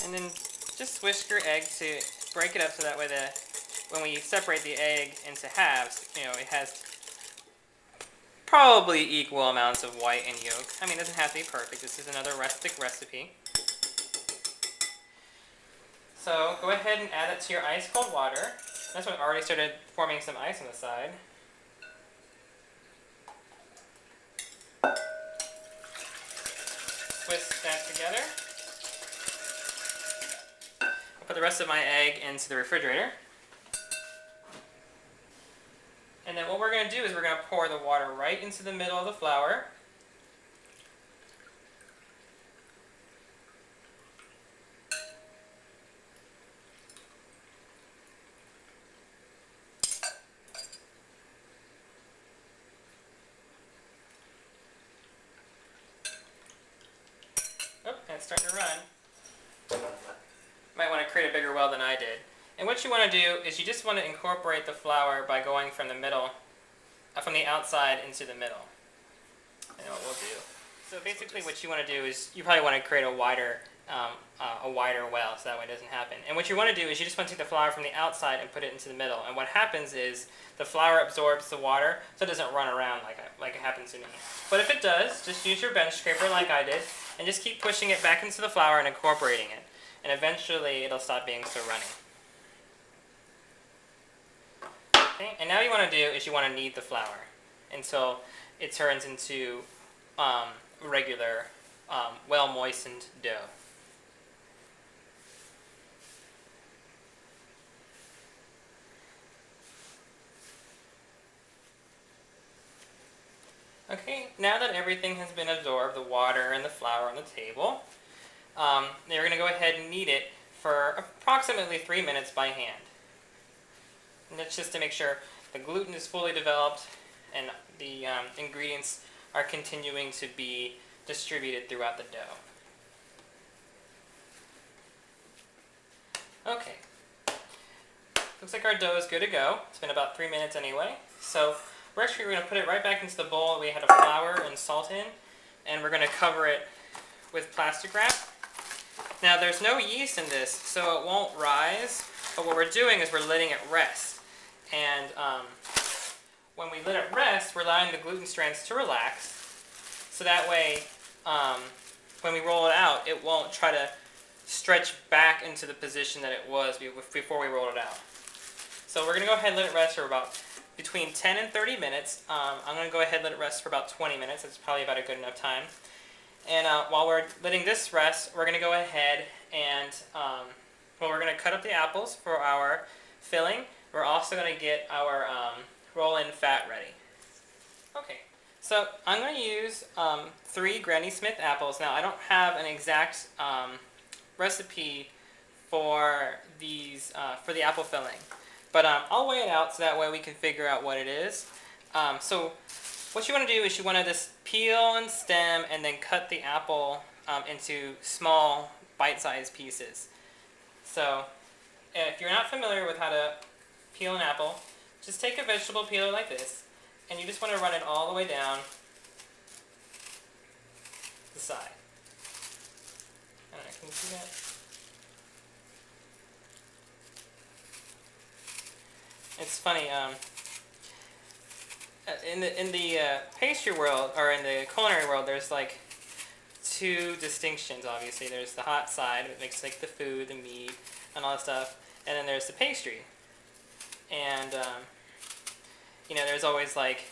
And then just whisk your egg to break it up so that way when we separate the egg into halves, it has probably equal amounts of white and yolk. I mean, it doesn't have to be perfect. This is another rustic recipe. So go ahead and add it to your ice cold water. This one already started forming some ice on the side. Whisk that together. I'll put the rest of my egg into the refrigerator. And then what we're going to do is we're going to pour the water right into the middle of the flour. Oh, and it's starting to run. Might want to create a bigger well than I did. And what you want to do is you just want to incorporate the flour by going from the middle, from the outside into the middle. And what we'll do. So basically what you want to do is you probably want to create a wider well so that way it doesn't happen. And what you want to do is you just want to take the flour from the outside and put it into the middle. And what happens is the flour absorbs the water so it doesn't run around like it happens to me. But if it does, just use your bench scraper like I did and just keep pushing it back into the flour and incorporating it. And eventually it'll stop being so runny. Okay, and now what you want to do is you want to knead the flour until it turns into regular, well-moistened dough. Okay, now that everything has been absorbed, the water and the flour on the table, you're going to go ahead and knead it for approximately 3 minutes by hand. And that's just to make sure the gluten is fully developed and the ingredients are continuing to be distributed throughout the dough. Okay. Looks like our dough is good to go. It's been about 3 minutes anyway. So we're going to put it right back into the bowl we had a flour and salt in, and we're going to cover it with plastic wrap. Now there's no yeast in this, so it won't rise, but what we're doing is we're letting it rest. And when we let it rest, we're allowing the gluten strands to relax, so that way when we roll it out, it won't try to stretch back into the position that it was before we rolled it out. So we're going to go ahead and let it rest for about between 10 and 30 minutes. I'm going to go ahead and let it rest for about 20 minutes. That's probably about a good enough time. And while we're letting this rest, we're going to go ahead and we're going to cut up the apples for our filling. We're also going to get our roll-in fat ready. Okay, so I'm going to use 3 Granny Smith apples. Now I don't have an exact recipe for these for the apple filling, but I'll weigh it out so that way we can figure out what it is. So what you want to do is you want to just peel and stem and then cut the apple into small bite-sized pieces. So if you're not familiar with how to peel an apple, just take a vegetable peeler like this, and you just want to run it all the way down the side. I don't know, can you see that? It's funny, in the pastry world, or in the culinary world, there's like 2 distinctions, obviously. There's the hot side, that makes like the food, the meat, and all that stuff, and then there's the pastry. And there's always like,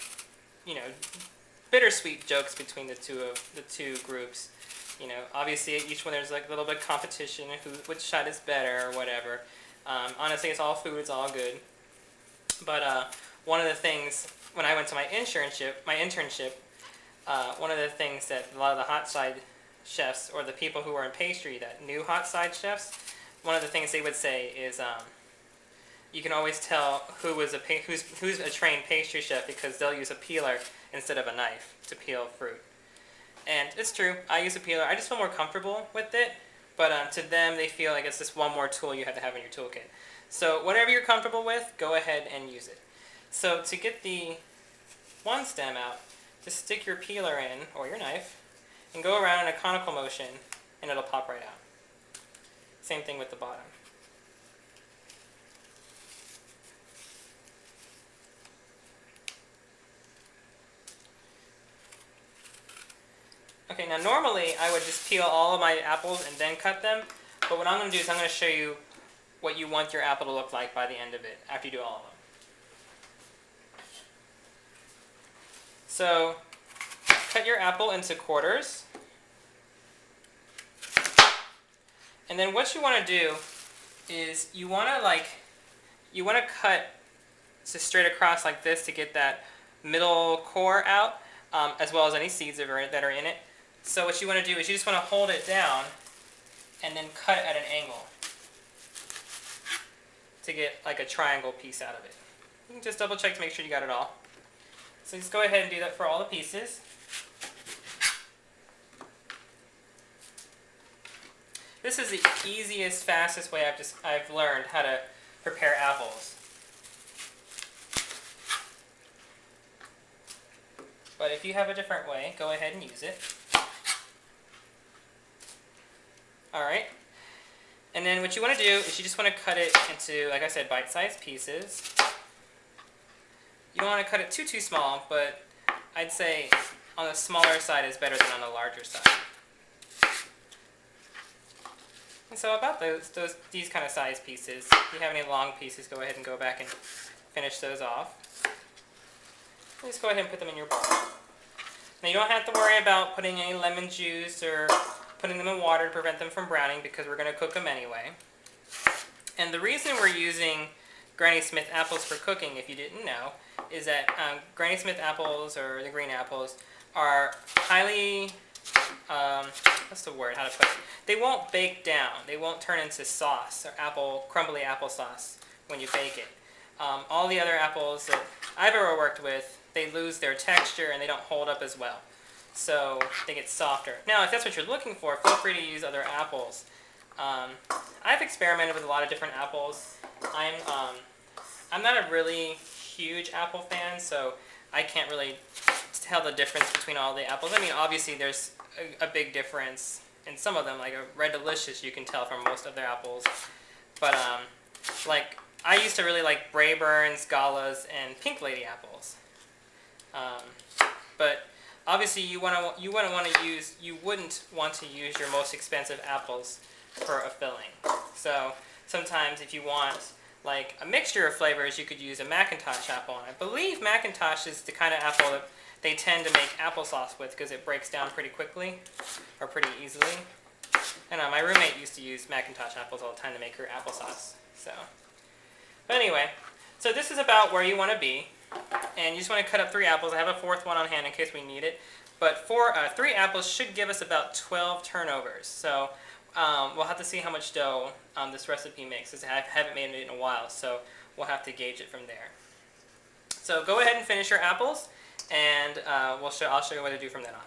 bittersweet jokes between the two groups. Obviously each one there's like a little bit of competition, which side is better or whatever. Honestly, it's all food, it's all good. But one of the things when I went to my internship, one of the things that a lot of the hot side chefs or the people who are in pastry that knew hot side chefs, one of the things they would say is you can always tell who's a trained pastry chef because they'll use a peeler instead of a knife to peel fruit. And it's true, I use a peeler. I just feel more comfortable with it, but to them they feel like it's just one more tool you have to have in your toolkit. So whatever you're comfortable with, go ahead and use it. So to get the one stem out, just stick your peeler in, or your knife, and go around in a conical motion, and it'll pop right out. Same thing with the bottom. Okay, now normally I would just peel all of my apples and then cut them, but what I'm going to do is I'm going to show you what you want your apple to look like by the end of it, after you do all of them. So, cut your apple into quarters. And then what you want to do is you want to cut just straight across like this to get that middle core out, as well as any seeds that are in it. So what you want to do is you just want to hold it down and then cut at an angle to get like a triangle piece out of it. You can just double check to make sure you got it all. So just go ahead and do that for all the pieces. This is the easiest, fastest way I've learned how to prepare apples. But if you have a different way, go ahead and use it. Alright. And then what you want to do is you just want to cut it into, like I said, bite-sized pieces. You don't want to cut it too small, but I'd say on the smaller side is better than on the larger side. And so about these kind of size pieces, if you have any long pieces, go ahead and go back and finish those off. And just go ahead and put them in your bowl. Now you don't have to worry about putting any lemon juice or putting them in water to prevent them from browning, because we're going to cook them anyway. And the reason we're using Granny Smith apples for cooking, if you didn't know, is that Granny Smith apples, or the green apples, are highly, what's the word, how to put it? They won't bake down. They won't turn into sauce or crumbly applesauce when you bake it. All the other apples that I've ever worked with, they lose their texture and they don't hold up as well. So they get softer. Now, if that's what you're looking for, feel free to use other apples. I've experimented with a lot of different apples. I'm not a really huge apple fan, so I can't really tell the difference between all the apples. I mean, obviously there's a big difference in some of them, like a Red Delicious you can tell from most of their apples. But like I used to really like Braeburn's, Gala's, and Pink Lady apples. But obviously you wouldn't want to use your most expensive apples for a filling. So sometimes if you want like a mixture of flavors, you could use a Macintosh apple. And I believe Macintosh is the kind of apple that they tend to make applesauce with because it breaks down pretty quickly or pretty easily. And my roommate used to use Macintosh apples all the time to make her applesauce. But anyway, so this is about where you want to be. And you just want to cut up 3 apples. I have a 4th one on hand in case we need it. But 3 apples should give us about 12 turnovers. So we'll have to see how much dough this recipe makes, because I haven't made it in a while. So we'll have to gauge it from there. So go ahead and finish your apples, and I'll show you what to do from then on.